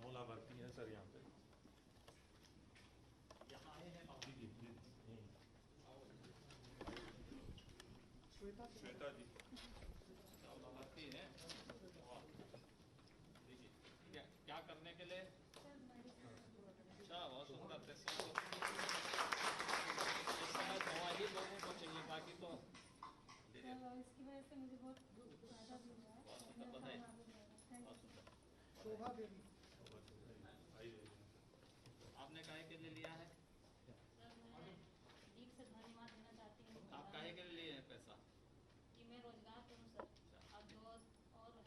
9 लाभार्थी हैं सर यहाँ पे। यहाँ आए हैं श्वेता जी लाभार्थी हैं। देखिए क्या करने के लिए? अच्छा, बहुत सुंदर। दवा ही लोगों को चाहिए, बाकी तो इसकी वजह से मुझे बहुत फायदा भी हुआ है। शोभा देवी, आपने काहे के लिए लिया है? ठीक से धन्यवाद देना चाहती हूँ। आप काहे के लिए लिए हैं पैसा? कि मैं रोजगार करूँ सर, अब जो और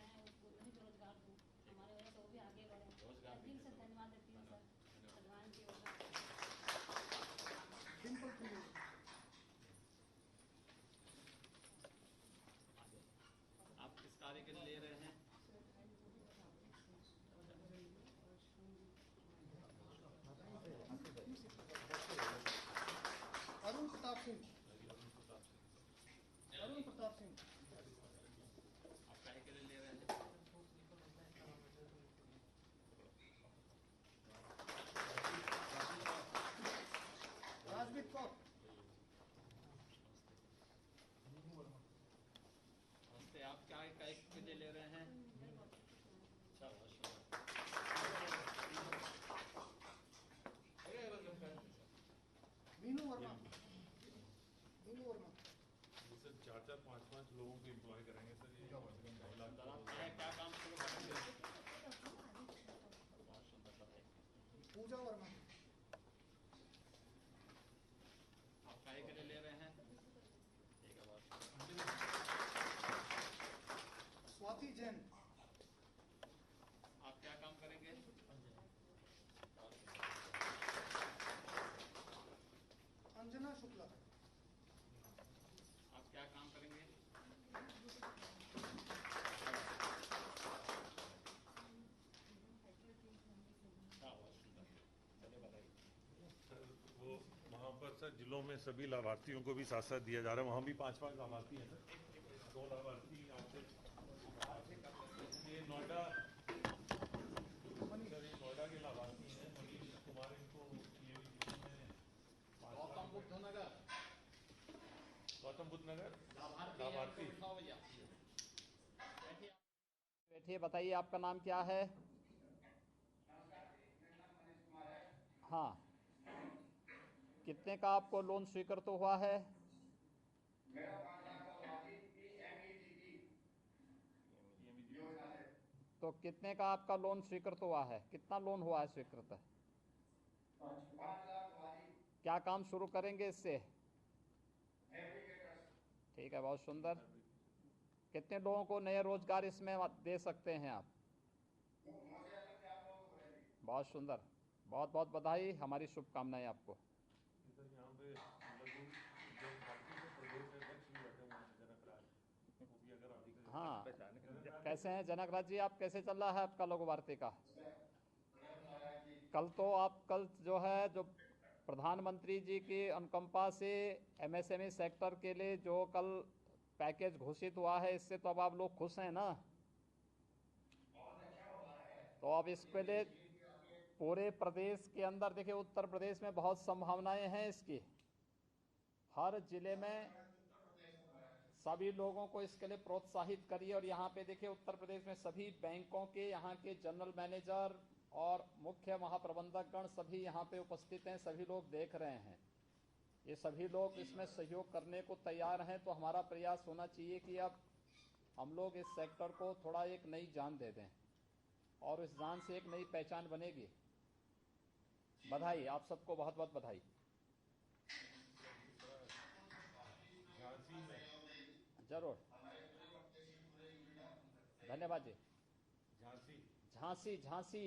हैं उसको नहीं रोजगार दूँ, हमारे वजह से वो भी आगे बढ़े। रोजगार दिल से धन्यवाद देती हूँ सर, भगवान की वजह से। आप किस कार्य के लिए ले रहे हैं? अरुण प्रताप सिंह। अरुण प्रताप सिंह। आप काहे के लिए ले रहे हैं? राजवीर कौर। नमस्ते, आप क्या काहे के लिए ले रहे हैं? अच्छा, बहुत शुक्रिया। मीनू वर्मा। मीनू वर्मा। ये सर 4-4, 5-5 लोगों को एम्प्लॉय करेंगे सर। ये आप क्या काम शुरू करेंगे? बहुत सुंदर बताइए। पूजा वर्मा। आप काहे के लिए ले रहे हैं? ठीक है, बहुत स्वाति जैन। आप क्या काम करेंगे? अंजना शुक्ला। आप क्या काम करेंगे? सर वो वहाँ पर सर जिलों में सभी लाभार्थियों को भी साथ साथ दिया जा रहा है। वहाँ भी 5-5 लाभार्थी हैं सर। 2 लाभार्थी यहाँ से। ये नोएडा सर, ये नोएडा के लाभार्थी हैं। मनीष कुमार इनको ये भी दिए हैं। गौतम बुद्ध नगर लाभार्थी। बैठिए, बताइए आपका नाम क्या है? हाँ, कितने का आपको लोन स्वीकृत तो हुआ है? मेरा 5 लाख का PMEGT योजना है। तो कितने का आपका लोन स्वीकृत हुआ है? कितना लोन हुआ है स्वीकृत? 5 लाख वाली। क्या काम शुरू करेंगे इससे? फैब्रिकेटर्स। ठीक है, बहुत सुंदर। कितने लोगों को नए रोजगार इसमें दे सकते हैं आप? मुझे लगता है आप लोगों को है। बहुत सुंदर, बहुत बहुत बधाई, हमारी शुभकामनाएं आपको। सर यहाँ पे लघु उद्योग पार्टी के प्रदेश अध्यक्ष भी बैठे हुए हैं, जनक राज। वो भी अगर आप हाँ, कैसे हैं जनक राज जी, आप कैसे चल रहा है आपका लघु भारती का? कल जो है जो प्रधानमंत्री जी की अनुकंपा से MSME सेक्टर के लिए जो कल पैकेज घोषित हुआ है, इससे तो अब आप लोग खुश हैं ना? तो अब इसके लिए पूरे प्रदेश के अंदर देखिए, उत्तर प्रदेश में बहुत संभावनाएं हैं इसकी। हर जिले में सभी लोगों को इसके लिए प्रोत्साहित करिए। और यहाँ पे देखिए, उत्तर प्रदेश में सभी बैंकों के यहाँ के जनरल मैनेजर और मुख्य महाप्रबंधक गण सभी यहाँ पे उपस्थित हैं, सभी लोग देख रहे हैं। ये सभी लोग इसमें सहयोग करने को तैयार हैं। तो हमारा प्रयास होना चाहिए कि अब हम लोग इस सेक्टर को थोड़ा एक नई जान दे दें और इस जान से एक नई पहचान बनेगी। बधाई, आप सबको बहुत बहुत बधाई। झांसी में जरूर, धन्यवाद जी। झांसी झांसी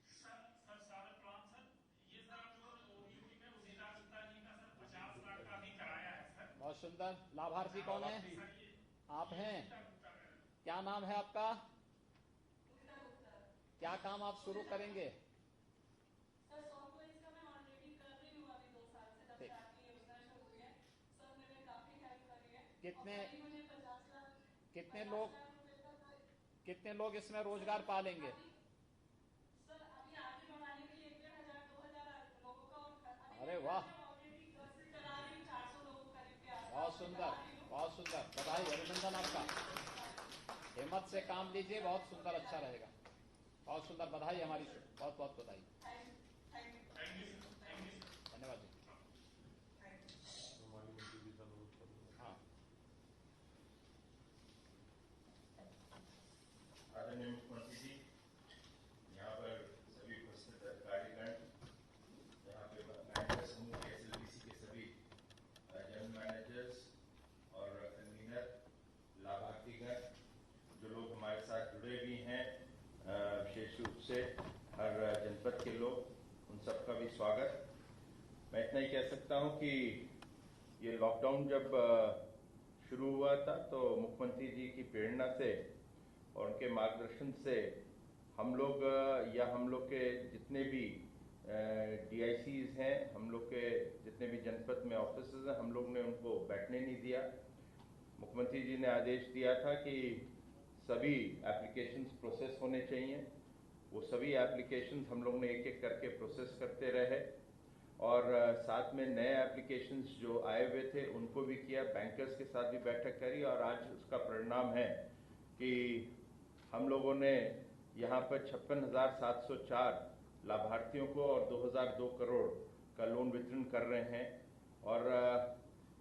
सर सारे प्लान सर, ये सर जो यूपी में उदिता गुप्ता जी का सर 50 लाख का भी कराया है सर। बहुत सुंदर। लाभार्थी कौन है? आप हैं? क्या नाम है आपका? क्या काम आप शुरू करेंगे? सर सॉफ्टवेयर इसका मैं ऑलरेडी कर रही हूँ, अभी 2 साल से जब से आपकी योजना शुरू हुई है। सर मैंने काफी हेल्प करी है। मुझे 50 लाख कितने लोग इसमें रोजगार पालेंगे? अरे वाह, ऑलरेडी घर से चला रही 400 लोगों करीब के आसपास बहुत सुंदर, बहुत सुंदर, बधाई, अभिनंदन आपका। हिम्मत से काम लीजिए, बहुत सुंदर, अच्छा रहेगा। बहुत सुंदर, बधाई हमारी से, बहुत बहुत बधाई। धन्यवाद जी। हमारी मंत्री जी का अनुरोध करूंगा। हाँ, आदरणीय मुख्यमंत्री जी, यहाँ पर सभी उपस्थित अधिकारीगण, यहाँ पे मैनेजर समूह के SLBC के सभी जनरल मैनेजर्स और कन्वीनर, लाभार्थीगण, जो लोग हमारे साथ जुड़े भी हैं, विशेष रूप से हर जनपद के लोग, उन सबका भी स्वागत। मैं इतना ही कह सकता हूँ कि ये लॉकडाउन जब शुरू हुआ था तो मुख्यमंत्री जी की प्रेरणा से और उनके मार्गदर्शन से हम लोग या हम लोग के जितने भी DICs हैं, हम लोग के जितने भी जनपद में ऑफिसर्स हैं, हम लोग ने उनको बैठने नहीं दिया। मुख्यमंत्री जी ने आदेश दिया था कि सभी एप्लीकेशंस प्रोसेस होने चाहिए। वो सभी एप्लीकेशंस हम लोग ने एक एक करके प्रोसेस करते रहे और साथ में नए एप्लीकेशंस जो आए हुए थे उनको भी किया, बैंकर्स के साथ भी बैठक करी और आज उसका परिणाम है कि हम लोगों ने यहाँ पर 56,704 लाभार्थियों को और 2,002 करोड़ का लोन वितरण कर रहे हैं। और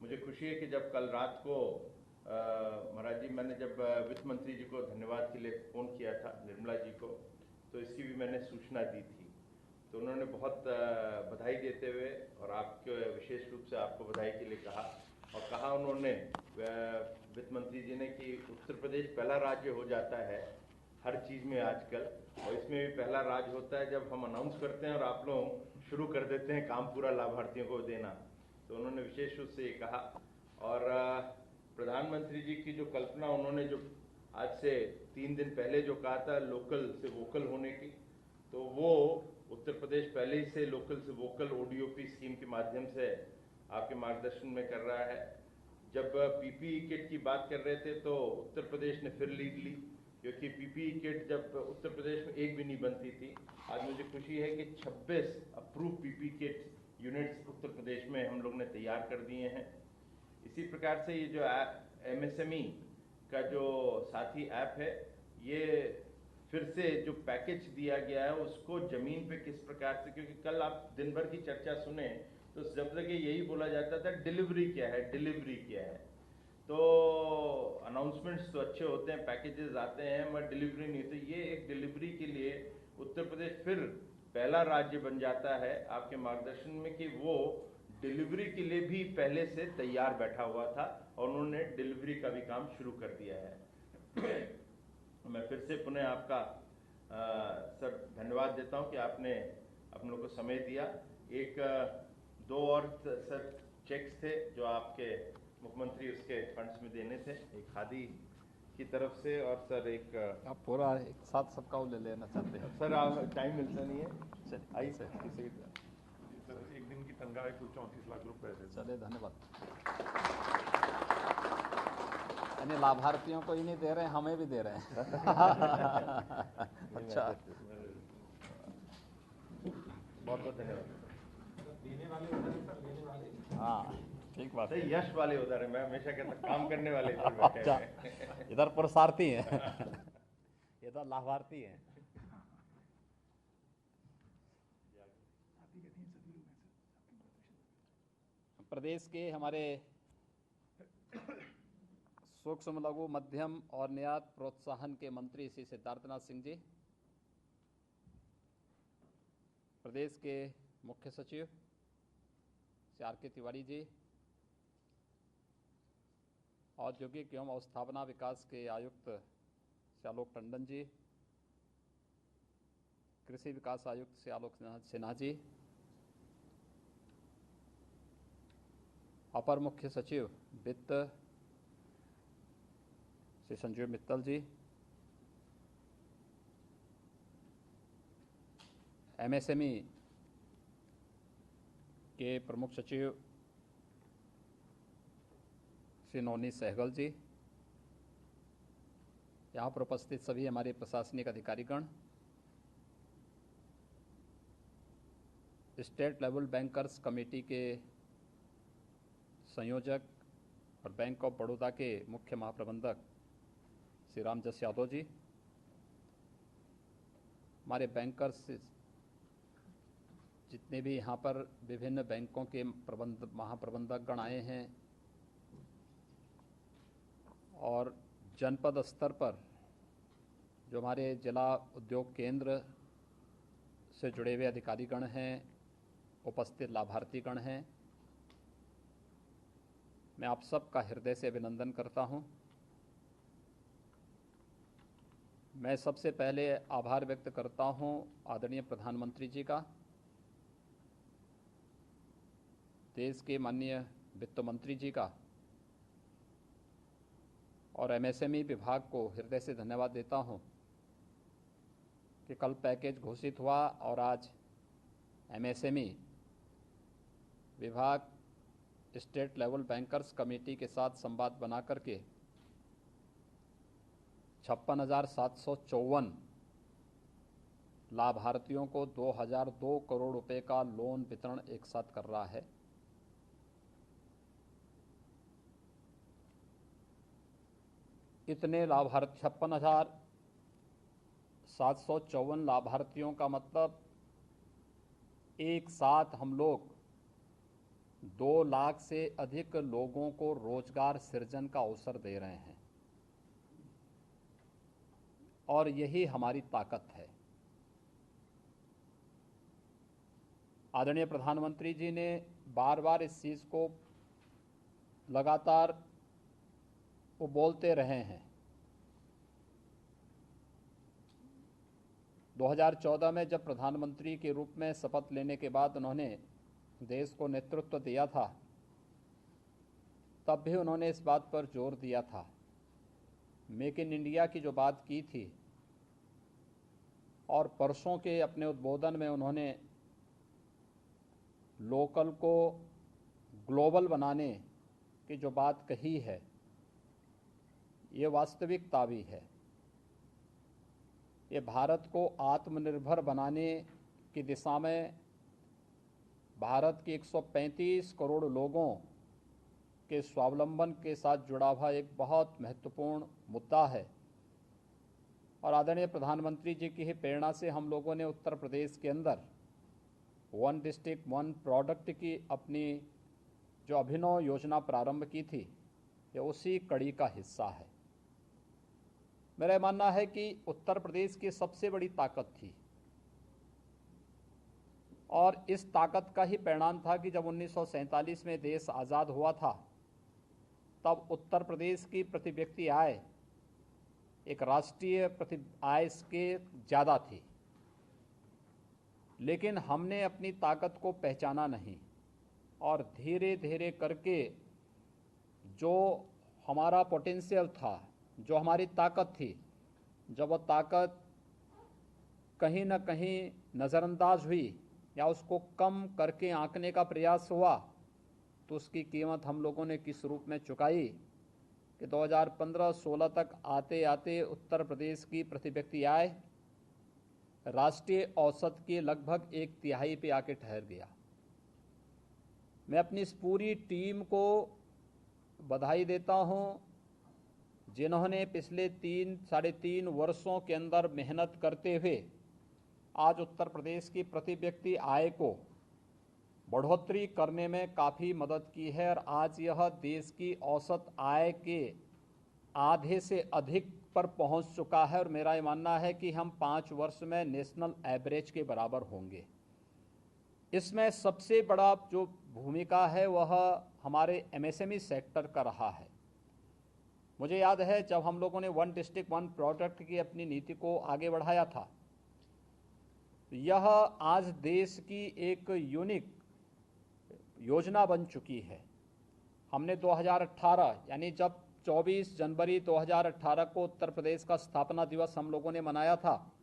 मुझे खुशी है कि जब कल रात को महाराज जी, मैंने जब वित्त मंत्री जी को धन्यवाद के लिए फ़ोन किया था, निर्मला जी को, तो इसकी भी मैंने सूचना दी थी। तो उन्होंने बहुत बधाई देते हुए और आपके विशेष रूप से आपको बधाई के लिए कहा और कहा उन्होंने वित्त मंत्री जी ने कि उत्तर प्रदेश पहला राज्य हो जाता है हर चीज़ में आजकल, और इसमें भी पहला राज्य होता है जब हम अनाउंस करते हैं और आप लोग शुरू कर देते हैं काम पूरा लाभार्थियों को देना। तो उन्होंने विशेष रूप से ये कहा। और प्रधानमंत्री जी की जो कल्पना उन्होंने जो आज से 3 दिन पहले जो कहा था लोकल से वोकल होने की, तो वो उत्तर प्रदेश पहले ही से लोकल से वोकल ODOP स्कीम के माध्यम से आपके मार्गदर्शन में कर रहा है। जब PPE किट की बात कर रहे थे तो उत्तर प्रदेश ने फिर लीड ली, क्योंकि PPE किट जब उत्तर प्रदेश में एक भी नहीं बनती थी। आज मुझे खुशी है कि 26 approve PPE kit units Uttar Pradesh में हम लोग ने तैयार कर दिए हैं। इसी प्रकार से ये जो MSME का जो साथी ऐप है, ये फिर से जो पैकेज दिया गया है उसको जमीन पे किस प्रकार से, क्योंकि कल आप दिन भर की चर्चा सुने तो जब तक यही बोला जाता था डिलीवरी क्या है, डिलीवरी क्या है। तो अनाउंसमेंट्स तो अच्छे होते हैं, पैकेजेस आते हैं, मगर डिलीवरी नहीं होती। ये एक डिलीवरी के लिए उत्तर प्रदेश फिर पहला राज्य बन जाता है आपके मार्गदर्शन में कि वो डिलीवरी के लिए भी पहले से तैयार बैठा हुआ था और उन्होंने डिलीवरी का भी काम शुरू कर दिया है। मैं फिर से पुनः आपका सर धन्यवाद देता हूं कि आपने अपने लोग को समय दिया। एक 2 और सर चेक्स थे जो आपके मुख्यमंत्री उसके फंड्स में देने थे, एक खादी की तरफ से और सर एक आप पूरा एक साथ सबका वो ले लेना चाहते हैं? सर आप टाइम मिलता नहीं है, आइए सर, सर एक दिन की तनख्वाह कुल 34 लाख रुपए है। चलिए, धन्यवाद। यानी लाभार्थियों को ही नहीं दे रहे हैं, हमें भी दे रहे हैं। अच्छा, बहुत बहुत धन्यवाद। हाँ, ठीक बात है। सही यश वाले उधर है, मैं हमेशा कहता काम करने वाले इधर बैठे अच्छा, हैं। इधर पुरुषार्थी हैं, इधर लाभार्थी हैं। प्रदेश के हमारे सूक्ष्म लघु मध्यम और निर्यात प्रोत्साहन के मंत्री श्री सिद्धार्थनाथ सिंह जी, प्रदेश के मुख्य सचिव श्री R.K. तिवारी जी, औद्योगिक एवं अवस्थापना विकास के आयुक्त श्री आलोक टंडन जी, कृषि विकास आयुक्त श्री आलोक सिन्हा जी, अपर मुख्य सचिव वित्त श्री संजीव मित्तल जी, MSME के प्रमुख सचिव श्री नवनीत सहगल जी, यहाँ पर उपस्थित सभी हमारे प्रशासनिक अधिकारीगण, स्टेट लेवल बैंकर्स कमेटी के संयोजक और बैंक ऑफ बड़ौदा के मुख्य महाप्रबंधक श्री रामजस यादव जी, हमारे बैंकर्स जितने भी यहाँ पर विभिन्न बैंकों के महाप्रबंधक गण आए हैं और जनपद स्तर पर जो हमारे जिला उद्योग केंद्र से जुड़े हुए अधिकारीगण हैं, उपस्थित लाभार्थीगण हैं, मैं आप सबका हृदय से अभिनंदन करता हूं। मैं सबसे पहले आभार व्यक्त करता हूं आदरणीय प्रधानमंत्री जी का, देश के माननीय वित्त मंत्री जी का और एमएसएमई विभाग को हृदय से धन्यवाद देता हूं कि कल पैकेज घोषित हुआ और आज एमएसएमई विभाग स्टेट लेवल बैंकर्स कमेटी के साथ संवाद बना करके 56,754 लाभार्थियों को 2002 करोड़ रुपए का लोन वितरण एक साथ कर रहा है। इतने लाभार्थी 56,754 लाभार्थियों का मतलब एक साथ हम लोग 2 लाख से अधिक लोगों को रोजगार सृजन का अवसर दे रहे हैं और यही हमारी ताकत है। आदरणीय प्रधानमंत्री जी ने बार बार इस चीज को लगातार वो बोलते रहे हैं। 2014 में जब प्रधानमंत्री के रूप में शपथ लेने के बाद उन्होंने देश को नेतृत्व दिया था, तब भी उन्होंने इस बात पर जोर दिया था, मेक इन इंडिया की जो बात की थी, और परसों के अपने उद्बोधन में उन्होंने लोकल को ग्लोबल बनाने की जो बात कही है, ये वास्तविकता भी है। ये भारत को आत्मनिर्भर बनाने की दिशा में भारत के 135 करोड़ लोगों के स्वावलंबन के साथ जुड़ा हुआ एक बहुत महत्वपूर्ण मुद्दा है। और आदरणीय प्रधानमंत्री जी की ही प्रेरणा से हम लोगों ने उत्तर प्रदेश के अंदर 1 डिस्ट्रिक्ट 1 प्रोडक्ट की अपनी जो अभिनव योजना प्रारंभ की थी, ये उसी कड़ी का हिस्सा है। मेरा मानना है कि उत्तर प्रदेश की सबसे बड़ी ताकत थी और इस ताकत का ही परिणाम था कि जब 1947 में देश आज़ाद हुआ था, तब उत्तर प्रदेश की प्रति व्यक्ति आय एक राष्ट्रीय प्रति आय के ज़्यादा थी, लेकिन हमने अपनी ताकत को पहचाना नहीं और धीरे धीरे करके जो हमारा पोटेंशियल था, जो हमारी ताकत थी, जब वह ताकत कहीं न कहीं नज़रअंदाज हुई या उसको कम करके आंकने का प्रयास हुआ, तो उसकी कीमत हम लोगों ने किस रूप में चुकाई कि 2015-16 तक आते आते उत्तर प्रदेश की प्रति व्यक्ति आय राष्ट्रीय औसत के लगभग 1/3 पे आके ठहर गया। मैं अपनी इस पूरी टीम को बधाई देता हूं, जिन्होंने पिछले 3-3.5 वर्षों के अंदर मेहनत करते हुए आज उत्तर प्रदेश की प्रति व्यक्ति आय को बढ़ोतरी करने में काफ़ी मदद की है और आज यह देश की औसत आय के आधे से अधिक पर पहुंच चुका है और मेरा ये मानना है कि हम 5 वर्ष में नेशनल एवरेज के बराबर होंगे। इसमें सबसे बड़ा जो भूमिका है वह हमारे एमएसएमई सेक्टर का रहा है। मुझे याद है जब हम लोगों ने 1 डिस्ट्रिक्ट 1 प्रोडक्ट की अपनी नीति को आगे बढ़ाया था, यह आज देश की एक यूनिक योजना बन चुकी है। हमने 2018 यानी जब 24 जनवरी 2018 को उत्तर प्रदेश का स्थापना दिवस हम लोगों ने मनाया था,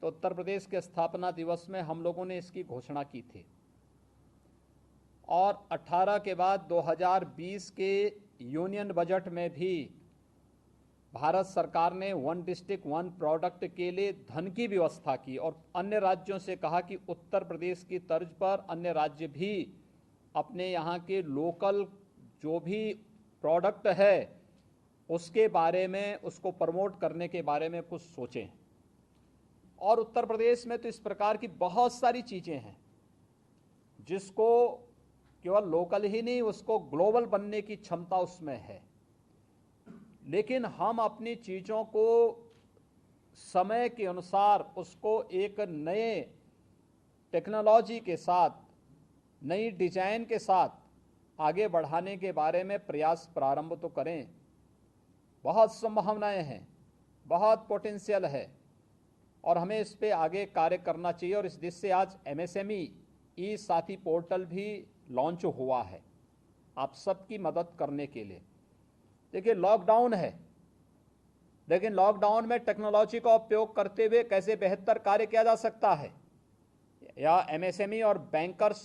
तो उत्तर प्रदेश के स्थापना दिवस में हम लोगों ने इसकी घोषणा की थी और 18 के बाद 2020 के यूनियन बजट में भी भारत सरकार ने वन डिस्ट्रिक्ट वन प्रोडक्ट के लिए धन की व्यवस्था की और अन्य राज्यों से कहा कि उत्तर प्रदेश की तर्ज पर अन्य राज्य भी अपने यहाँ के लोकल जो भी प्रोडक्ट है उसके बारे में, उसको प्रमोट करने के बारे में कुछ सोचें। और उत्तर प्रदेश में तो इस प्रकार की बहुत सारी चीज़ें हैं जिसको केवल लोकल ही नहीं, उसको ग्लोबल बनने की क्षमता उसमें है। लेकिन हम अपनी चीज़ों को समय के अनुसार उसको एक नए टेक्नोलॉजी के साथ, नई डिजाइन के साथ आगे बढ़ाने के बारे में प्रयास प्रारंभ तो करें। बहुत संभावनाएं हैं, बहुत पोटेंशियल है और हमें इस पे आगे कार्य करना चाहिए। और इस दिशा से आज MSME ई साथी पोर्टल भी लॉन्च हुआ है आप सबकी मदद करने के लिए। देखिए लॉकडाउन है, लेकिन लॉकडाउन में टेक्नोलॉजी का उपयोग करते हुए कैसे बेहतर कार्य किया जा सकता है, या MSME और बैंकर्स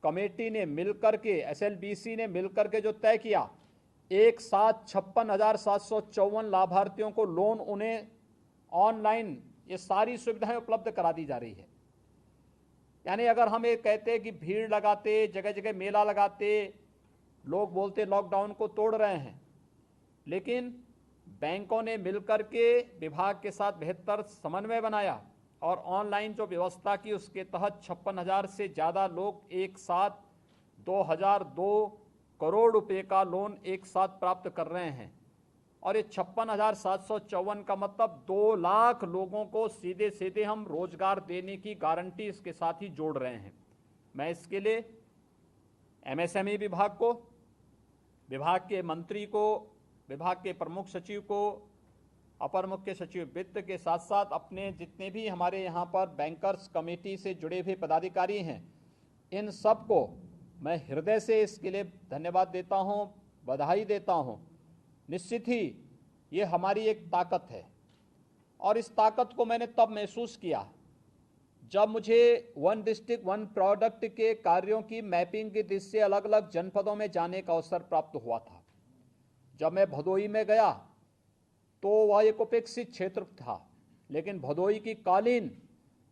कमेटी ने मिलकर के, SLBC ने मिलकर के जो तय किया, एक साथ 56,754 लाभार्थियों को लोन उन्हें ऑनलाइन ये सारी सुविधाएं उपलब्ध करा दी जा रही है। यानी अगर हम ये कहते कि भीड़ लगाते, जगह जगह मेला लगाते, लोग बोलते लॉकडाउन को तोड़ रहे हैं, लेकिन बैंकों ने मिलकर के विभाग के साथ बेहतर समन्वय बनाया और ऑनलाइन जो व्यवस्था की उसके तहत 56,000 से ज़्यादा लोग एक साथ 2,002 करोड़ रुपए का लोन एक साथ प्राप्त कर रहे हैं। और ये 56,754 का मतलब 2 लाख लोगों को सीधे सीधे हम रोजगार देने की गारंटी इसके साथ ही जोड़ रहे हैं। मैं इसके लिए MSME विभाग को, विभाग के मंत्री को, विभाग के प्रमुख सचिव को, अपर मुख्य सचिव वित्त के साथ साथ अपने जितने भी हमारे यहाँ पर बैंकर्स कमेटी से जुड़े हुए पदाधिकारी हैं, इन सबको मैं हृदय से इसके लिए धन्यवाद देता हूँ, बधाई देता हूँ। निश्चित ही ये हमारी एक ताकत है और इस ताकत को मैंने तब महसूस किया जब मुझे वन डिस्ट्रिक्ट वन प्रोडक्ट के कार्यों की मैपिंग की दृष्टि से अलग अलग जनपदों में जाने का अवसर प्राप्त हुआ था। जब मैं भदोही में गया तो वह एक उपेक्षित क्षेत्र था, लेकिन भदोही की कालीन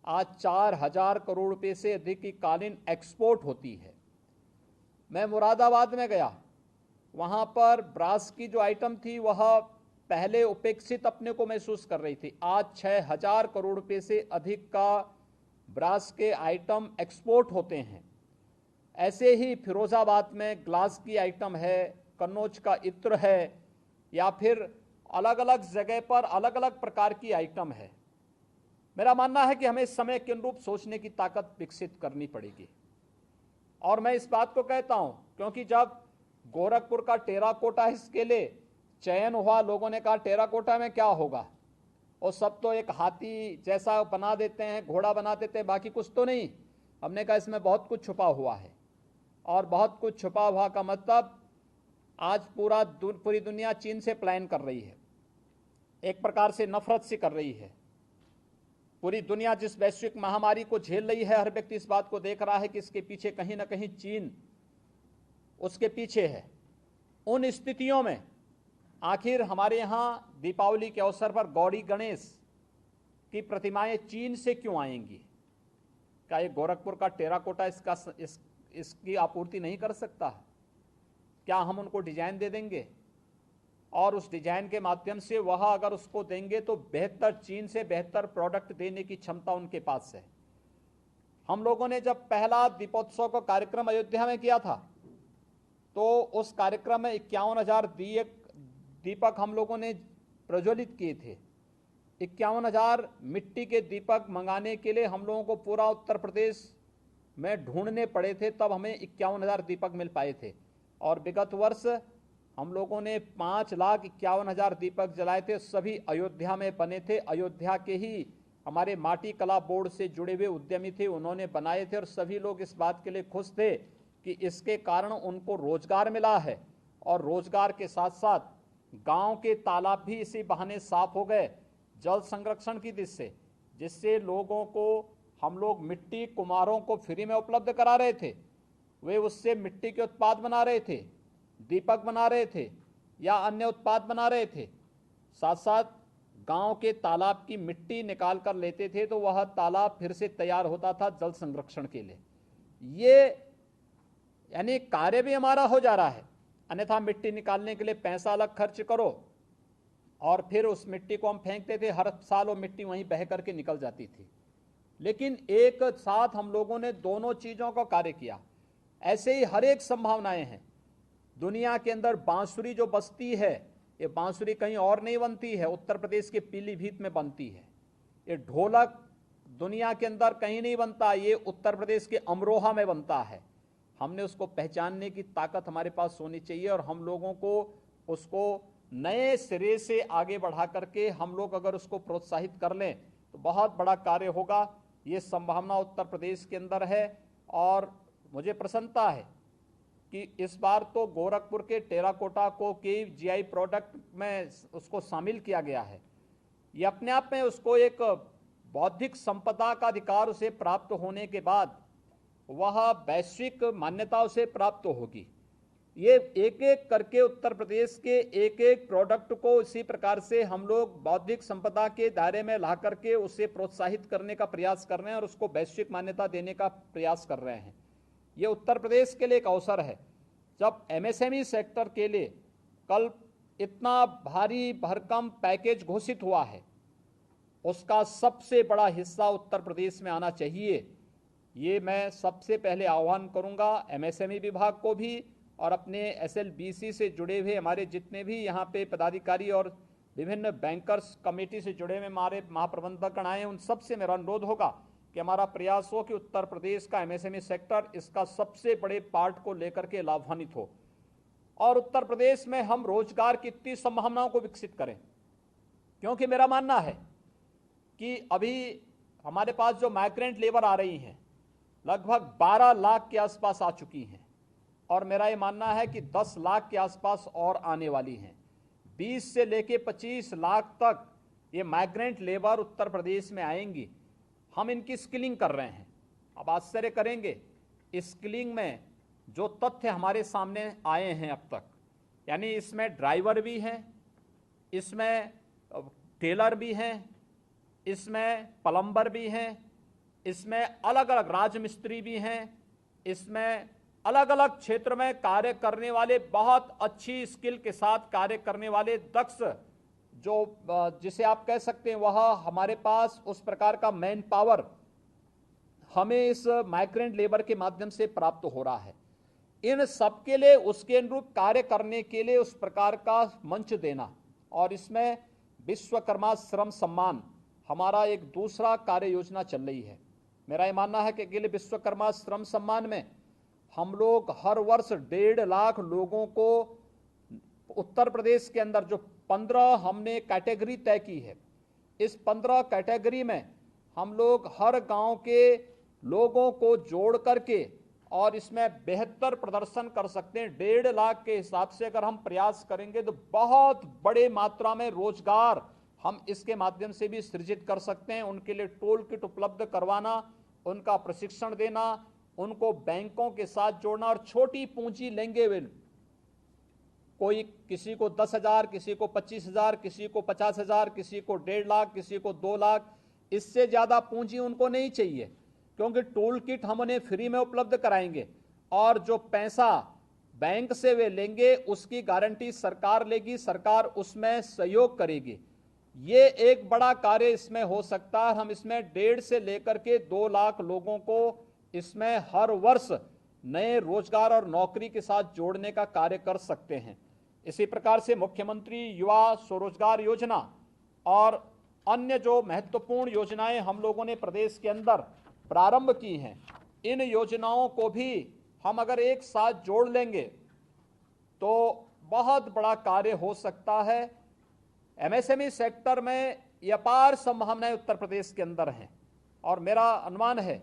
आज 4,000 करोड़ रुपए से अधिक की कालीन एक्सपोर्ट होती है। मैं मुरादाबाद में गया, वहां पर ब्रास की जो आइटम थी वह पहले उपेक्षित अपने को महसूस कर रही थी, आज 6,000 करोड़ रुपए से अधिक का ब्रास के आइटम एक्सपोर्ट होते हैं। ऐसे ही फिरोजाबाद में ग्लास की आइटम है, कन्नौज का इत्र है, या फिर अलग अलग जगह पर अलग अलग प्रकार की आइटम है। मेरा मानना है कि हमें इस समय के अनुरूप सोचने की ताकत विकसित करनी पड़ेगी। और मैं इस बात को कहता हूं क्योंकि जब गोरखपुर का टेराकोटा इसके लिए चयन हुआ, लोगों ने कहा टेराकोटा में क्या होगा, और सब तो एक हाथी जैसा बना देते हैं, घोड़ा बना देते हैं, बाकी कुछ तो नहीं। हमने कहा इसमें बहुत कुछ छुपा हुआ है, और बहुत कुछ छुपा हुआ का मतलब आज पूरी दुनिया चीन से प्लान कर रही है, एक प्रकार से नफरत से कर रही है। पूरी दुनिया जिस वैश्विक महामारी को झेल रही है, हर व्यक्ति इस बात को देख रहा है कि इसके पीछे कहीं ना कहीं चीन उसके पीछे है। उन स्थितियों में आखिर हमारे यहाँ दीपावली के अवसर पर गौरी गणेश की प्रतिमाएं चीन से क्यों आएंगी? क्या ये गोरखपुर का टेराकोटा इसकी आपूर्ति नहीं कर सकता? क्या हम उनको डिजाइन दे देंगे और उस डिजाइन के माध्यम से वह अगर उसको देंगे तो बेहतर, चीन से बेहतर प्रोडक्ट देने की क्षमता उनके पास है। हम लोगों ने जब पहला दीपोत्सव का कार्यक्रम अयोध्या में किया था तो उस कार्यक्रम में 51,000 दीपक हम लोगों ने प्रज्वलित किए थे। 51,000 मिट्टी के दीपक मंगाने के लिए हम लोगों को पूरा उत्तर प्रदेश में ढूंढने पड़े थे, तब हमें 51,000 दीपक मिल पाए थे। और विगत वर्ष हम लोगों ने 5,51,000 दीपक जलाए थे, सभी अयोध्या में बने थे। अयोध्या के ही हमारे माटी कला बोर्ड से जुड़े हुए उद्यमी थे, उन्होंने बनाए थे, और सभी लोग इस बात के लिए खुश थे कि इसके कारण उनको रोजगार मिला है। और रोजगार के साथ साथ गांव के तालाब भी इसी बहाने साफ हो गए जल संरक्षण की दृष्टि से, जिससे लोगों को हम लोग मिट्टी कुम्हारों को फ्री में उपलब्ध करा रहे थे। वे उससे मिट्टी के उत्पाद बना रहे थे, दीपक बना रहे थे या अन्य उत्पाद बना रहे थे। साथ साथ गांव के तालाब की मिट्टी निकाल कर लेते थे तो वह तालाब फिर से तैयार होता था जल संरक्षण के लिए। ये यानी कार्य भी हमारा हो जा रहा है, अन्यथा मिट्टी निकालने के लिए पैसा अलग खर्च करो और फिर उस मिट्टी को हम फेंकते थे, हर साल वो मिट्टी वहीं बह करके निकल जाती थी। लेकिन एक साथ हम लोगों ने दोनों चीजों का कार्य किया। ऐसे ही हर एक संभावनाएं हैं। दुनिया के अंदर बांसुरी जो बसती है, ये बांसुरी कहीं और नहीं बनती है, उत्तर प्रदेश के पीलीभीत में बनती है। ये ढोलक दुनिया के अंदर कहीं नहीं बनता, ये उत्तर प्रदेश के अमरोहा में बनता है। हमने उसको पहचानने की ताकत हमारे पास होनी चाहिए और हम लोगों को उसको नए सिरे से आगे बढ़ा करके हम लोग अगर उसको प्रोत्साहित कर लें तो बहुत बड़ा कार्य होगा। ये संभावना उत्तर प्रदेश के अंदर है और मुझे प्रसन्नता है कि इस बार तो गोरखपुर के टेराकोटा को के जीआई प्रोडक्ट में उसको शामिल किया गया है। ये अपने आप में उसको एक बौद्धिक संपदा का अधिकार उसे प्राप्त होने के बाद वह वैश्विक मान्यता उसे प्राप्त होगी। ये एक एक करके उत्तर प्रदेश के एक एक प्रोडक्ट को इसी प्रकार से हम लोग बौद्धिक संपदा के दायरे में ला करके उसे प्रोत्साहित करने का प्रयास कर रहे हैं और उसको वैश्विक मान्यता देने का प्रयास कर रहे हैं। ये उत्तर प्रदेश के लिए एक अवसर है। जब एमएसएमई सेक्टर के लिए कल इतना भारी भरकम पैकेज घोषित हुआ है, उसका सबसे बड़ा हिस्सा उत्तर प्रदेश में आना चाहिए। ये मैं सबसे पहले आह्वान करूंगा एमएसएमई विभाग को भी और अपने एसएलबीसी से जुड़े हुए हमारे जितने भी यहाँ पे पदाधिकारी और विभिन्न बैंकर्स कमेटी से जुड़े हुए हमारे महाप्रबंधकगण आए, उन सबसे मेरा अनुरोध होगा कि हमारा प्रयास हो कि उत्तर प्रदेश का एमएसएमई सेक्टर इसका सबसे बड़े पार्ट को लेकर के लाभान्वित हो और उत्तर प्रदेश में हम रोजगार की इतनी संभावनाओं को विकसित करें। क्योंकि मेरा मानना है कि अभी हमारे पास जो माइग्रेंट लेबर आ रही हैं लगभग 12 लाख के आसपास आ चुकी हैं और मेरा ये मानना है कि 10 लाख के आसपास और आने वाली हैं। 20 से लेके 25 लाख तक ये माइग्रेंट लेबर उत्तर प्रदेश में आएंगी। हम इनकी स्किलिंग कर रहे हैं। अब आश्चर्य करेंगे, स्किलिंग में जो तथ्य हमारे सामने आए हैं अब तक, यानी इसमें ड्राइवर भी हैं, इसमें टेलर भी हैं, इसमें प्लम्बर भी हैं, इसमें अलग अलग राजमिस्त्री भी हैं, इसमें अलग अलग क्षेत्र में कार्य करने वाले बहुत अच्छी स्किल के साथ कार्य करने वाले दक्ष जो जिसे आप कह सकते हैं वह हमारे पास उस प्रकार का मैन पावर हमें इस माइग्रेंट लेबर के माध्यम से प्राप्त हो रहा है। इन सबके लिए उसके अनुरूप कार्य करने के लिए उस प्रकार का मंच देना और इसमें विश्वकर्मा श्रम सम्मान हमारा एक दूसरा कार्य योजना चल रही है। मेरा ये मानना है कि अगले विश्वकर्मा श्रम सम्मान में हम लोग हर वर्ष 1.5 लाख लोगों को उत्तर प्रदेश के अंदर जो 15 हमने कैटेगरी तय की है, इस 15 कैटेगरी में हम लोग हर गांव के लोगों को जोड़ करके और इसमें बेहतर प्रदर्शन कर सकते हैं। 1.5 लाख के हिसाब से अगर हम प्रयास करेंगे तो बहुत बड़े मात्रा में रोजगार हम इसके माध्यम से भी सृजित कर सकते हैं। उनके लिए टूल किट उपलब्ध करवाना, उनका प्रशिक्षण देना, उनको बैंकों के साथ जोड़ना और छोटी पूंजी लेंगे वे, कोई किसी को 10,000, किसी को 25,000, किसी को 50,000, किसी को 1.5 लाख, किसी को 2 लाख, इससे ज्यादा पूंजी उनको नहीं चाहिए क्योंकि टूल किट हम उन्हें फ्री में उपलब्ध कराएंगे और जो पैसा बैंक से वे लेंगे उसकी गारंटी सरकार लेगी, सरकार उसमें सहयोग करेगी। ये एक बड़ा कार्य इसमें हो सकता है। हम इसमें 1.5 से लेकर के 2 लाख लोगों को इसमें हर वर्ष नए रोजगार और नौकरी के साथ जोड़ने का कार्य कर सकते हैं। इसी प्रकार से मुख्यमंत्री युवा स्वरोजगार योजना और अन्य जो महत्वपूर्ण योजनाएं हम लोगों ने प्रदेश के अंदर प्रारंभ की हैं, इन योजनाओं को भी हम अगर एक साथ जोड़ लेंगे तो बहुत बड़ा कार्य हो सकता है। एमएसएमई सेक्टर में ये अपार संभावनाएं उत्तर प्रदेश के अंदर हैं और मेरा अनुमान है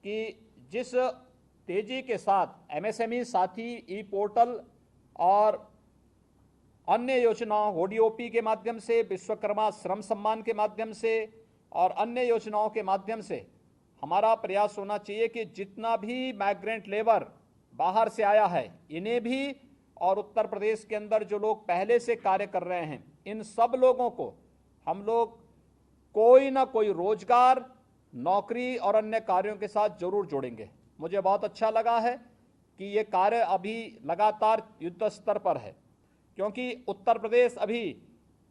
कि जिस तेजी के साथ एमएसएमई साथी ई पोर्टल और अन्य योजनाओं ओडीओपी के माध्यम से, विश्वकर्मा श्रम सम्मान के माध्यम से और अन्य योजनाओं के माध्यम से हमारा प्रयास होना चाहिए कि जितना भी माइग्रेंट लेबर बाहर से आया है इन्हें भी और उत्तर प्रदेश के अंदर जो लोग पहले से कार्य कर रहे हैं इन सब लोगों को हम लोग कोई ना कोई रोजगार, नौकरी और अन्य कार्यों के साथ जरूर जोड़ेंगे। मुझे बहुत अच्छा लगा है कि ये कार्य अभी लगातार युद्ध स्तर पर है, क्योंकि उत्तर प्रदेश अभी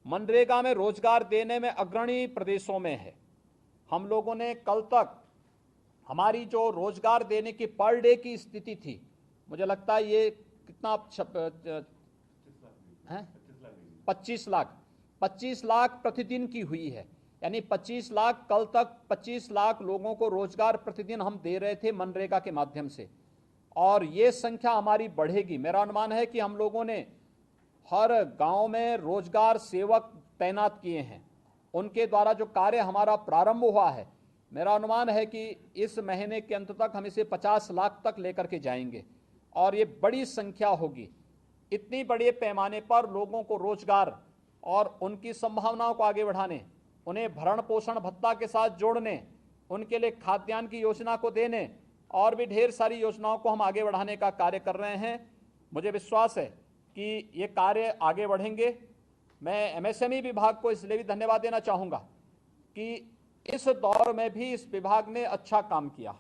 मनरेगा में रोजगार देने में अग्रणी प्रदेशों में है। हम लोगों ने कल तक हमारी जो रोजगार देने की पर डे की स्थिति थी, मुझे लगता है ये कितना 25 लाख प्रतिदिन की हुई है। यानी 25 लाख, कल तक 25 लाख लोगों को रोजगार प्रतिदिन हम दे रहे थे मनरेगा के माध्यम से, और ये संख्या हमारी बढ़ेगी। मेरा अनुमान है कि हम लोगों ने हर गांव में रोजगार सेवक तैनात किए हैं, उनके द्वारा जो कार्य हमारा प्रारंभ हुआ है, मेरा अनुमान है कि इस महीने के अंत तक हम इसे 50 लाख तक लेकर के जाएंगे और ये बड़ी संख्या होगी। इतनी बड़े पैमाने पर लोगों को रोजगार और उनकी संभावनाओं को आगे बढ़ाने, उन्हें भरण पोषण भत्ता के साथ जोड़ने, उनके लिए खाद्यान्न की योजना को देने और भी ढेर सारी योजनाओं को हम आगे बढ़ाने का कार्य कर रहे हैं। मुझे विश्वास है कि ये कार्य आगे बढ़ेंगे। मैं एमएसएमई विभाग को इसलिए भी धन्यवाद देना चाहूँगा कि इस दौर में भी इस विभाग ने अच्छा काम किया।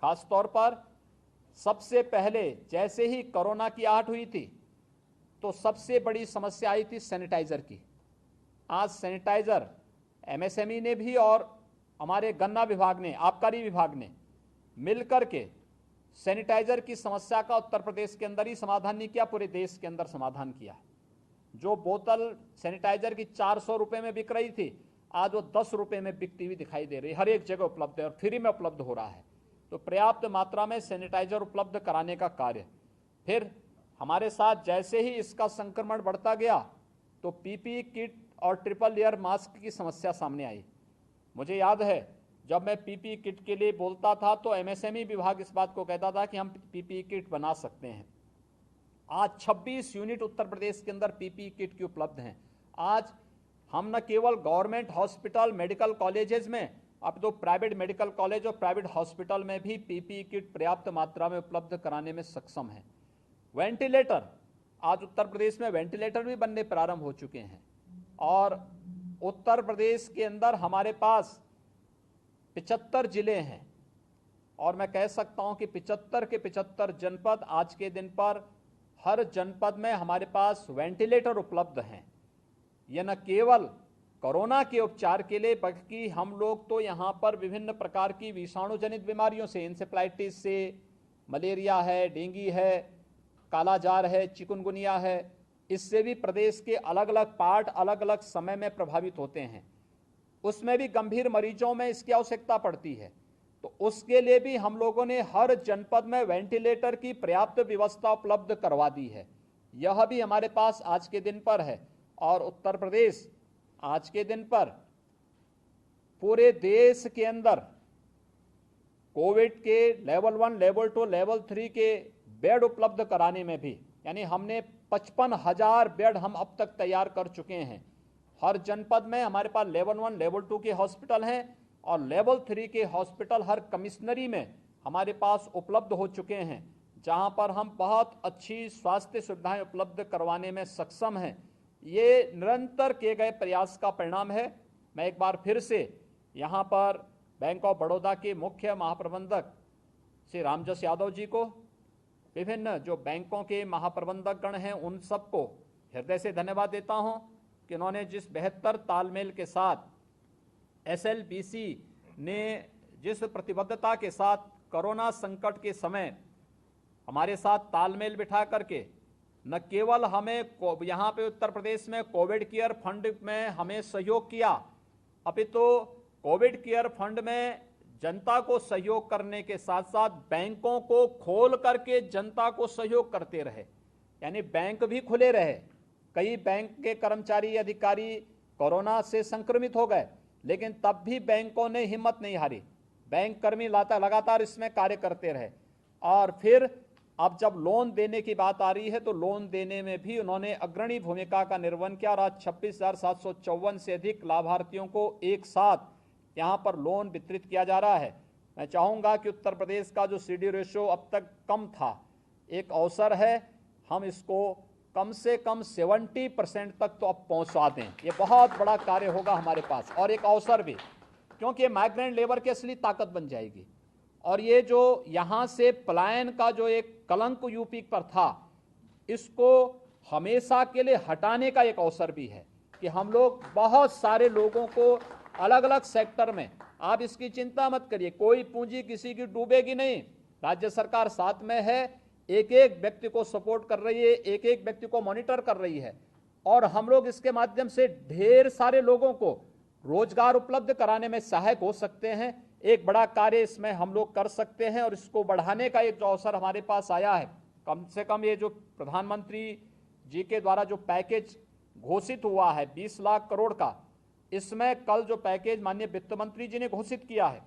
खास तौर पर सबसे पहले जैसे ही कोरोना की आहट हुई थी तो सबसे बड़ी समस्या आई थी सैनिटाइजर की। आज सैनिटाइजर एमएसएमई ने भी और हमारे गन्ना विभाग ने, आबकारी विभाग ने मिलकर के सैनिटाइजर की समस्या का उत्तर प्रदेश के अंदर ही समाधान नहीं किया, पूरे देश के अंदर समाधान किया। जो बोतल सैनिटाइजर की 400 रुपए में बिक रही थी, आज वो 10 रुपए में बिकती हुई दिखाई दे रही है। हर एक जगह उपलब्ध है और फ्री में उपलब्ध हो रहा है। तो पर्याप्त मात्रा में सैनिटाइजर उपलब्ध कराने का कार्य। फिर हमारे साथ जैसे ही इसका संक्रमण बढ़ता गया तो पीपीई किट और ट्रिपल लेयर मास्क की समस्या सामने आई। मुझे याद है जब मैं पीपीई किट के लिए बोलता था तो एमएसएमई विभाग इस बात को कहता था कि हम पीपीई किट बना सकते हैं। आज 26 यूनिट उत्तर प्रदेश के अंदर पीपीई किट की उपलब्ध हैं। आज हम न केवल गवर्नमेंट हॉस्पिटल, मेडिकल कॉलेजेस में, अब तो प्राइवेट मेडिकल कॉलेज और प्राइवेट हॉस्पिटल में भी पीपीई किट पर्याप्त मात्रा में उपलब्ध कराने में सक्षम है। वेंटिलेटर, आज उत्तर प्रदेश में वेंटिलेटर भी बनने प्रारंभ हो चुके हैं और उत्तर प्रदेश के अंदर हमारे पास 75 जिले हैं और मैं कह सकता हूं कि 75 के 75 जनपद आज के दिन पर हर जनपद में हमारे पास वेंटिलेटर उपलब्ध हैं। यह न केवल कोरोना के उपचार के लिए बल्कि हम लोग तो यहाँ पर विभिन्न प्रकार की विषाणु जनित बीमारियों से, इंसेफ्लाइटिस से, मलेरिया है, डेंगू है, कालाजार है, चिकुनगुनिया है, इससे भी प्रदेश के अलग अलग पार्ट अलग अलग समय में प्रभावित होते हैं। उसमें भी गंभीर मरीजों में इसकी आवश्यकता पड़ती है। तो उसके लिए भी हम लोगों ने हर जनपद में वेंटिलेटर की पर्याप्त व्यवस्था उपलब्ध करवा दी है। यह भी हमारे पास आज के दिन पर है और उत्तर प्रदेश आज के दिन पर पूरे देश के अंदर कोविड के लेवल 1, लेवल 2, लेवल 3 के बेड उपलब्ध कराने में भी, यानी हमने 55,000 बेड हम अब तक तैयार कर चुके हैं। हर जनपद में हमारे पास लेवल 1, लेवल 2 के हॉस्पिटल हैं और लेवल 3 के हॉस्पिटल हर कमिश्नरी में हमारे पास उपलब्ध हो चुके हैं, जहां पर हम बहुत अच्छी स्वास्थ्य सुविधाएं उपलब्ध करवाने में सक्षम हैं। ये निरंतर किए गए प्रयास का परिणाम है। मैं एक बार फिर से यहाँ पर बैंक ऑफ बड़ौदा के मुख्य महाप्रबंधक श्री रामजस यादव जी को, विभिन्न जो बैंकों के महाप्रबंधक गण हैं उन सबको हृदय से धन्यवाद देता हूं कि उन्होंने जिस बेहतर तालमेल के साथ एसएलबीसी ने जिस प्रतिबद्धता के साथ कोरोना संकट के समय हमारे साथ तालमेल बिठा करके न केवल हमें यहाँ पे उत्तर प्रदेश में कोविड केयर फंड में हमें सहयोग किया, अपितु कोविड केयर फंड में जनता को सहयोग करने के साथ साथ बैंकों को खोल करके जनता को सहयोग करते रहे। यानी बैंक भी खुले रहे। कई बैंक के कर्मचारी अधिकारी कोरोना से संक्रमित हो गए, लेकिन तब भी बैंकों ने हिम्मत नहीं हारी। बैंक कर्मी लगातार इसमें कार्य करते रहे और फिर अब जब लोन देने की बात आ रही है तो लोन देने में भी उन्होंने अग्रणी भूमिका का निर्वहन किया और आज 26,754 से अधिक लाभार्थियों को एक साथ यहाँ पर लोन वितरित किया जा रहा है। मैं चाहूँगा कि उत्तर प्रदेश का जो सीडी रेशो अब तक कम था, एक अवसर है हम इसको कम से कम 70% तक तो अब पहुंचा दें। ये बहुत बड़ा कार्य होगा हमारे पास और एक अवसर भी, क्योंकि ये माइग्रेंट लेबर की असली ताकत बन जाएगी। और ये जो यहाँ से पलायन का जो एक कलंक यूपी पर था, इसको हमेशा के लिए हटाने का एक अवसर भी है कि हम लोग बहुत सारे लोगों को अलग अलग सेक्टर में, आप इसकी चिंता मत करिए, कोई पूंजी किसी की डूबेगी नहीं। राज्य सरकार साथ में है, एक एक व्यक्ति को सपोर्ट कर रही है, एक एक व्यक्ति को मॉनिटर कर रही है और हम लोग इसके माध्यम से ढेर सारे लोगों को रोजगार उपलब्ध कराने में सहायक हो सकते हैं। एक बड़ा कार्य इसमें हम लोग कर सकते हैं और इसको बढ़ाने का एक जो अवसर हमारे पास आया है, कम से कम ये जो प्रधानमंत्री जी के द्वारा जो पैकेज घोषित हुआ है 20 लाख करोड़ का, इसमें कल जो पैकेज माननीय वित्त मंत्री जी ने घोषित किया है,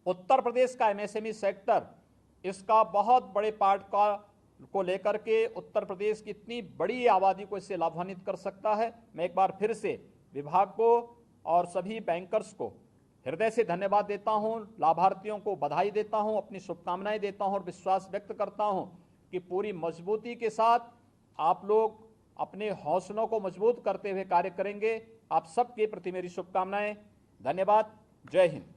उत्तर प्रदेश का एमएसएमई सेक्टर इसका बहुत बड़े पार्ट का को लेकर के उत्तर प्रदेश की इतनी बड़ी आबादी को इससे लाभान्वित कर सकता है। मैं एक बार फिर से विभाग को और सभी बैंकर्स को हृदय से धन्यवाद देता हूं, लाभार्थियों को बधाई देता हूं, अपनी शुभकामनाएं देता हूं और विश्वास व्यक्त करता हूं कि पूरी मजबूती के साथ आप लोग अपने हौसलों को मजबूत करते हुए कार्य करेंगे। आप सबके प्रति मेरी शुभकामनाएं। धन्यवाद। जय हिंद।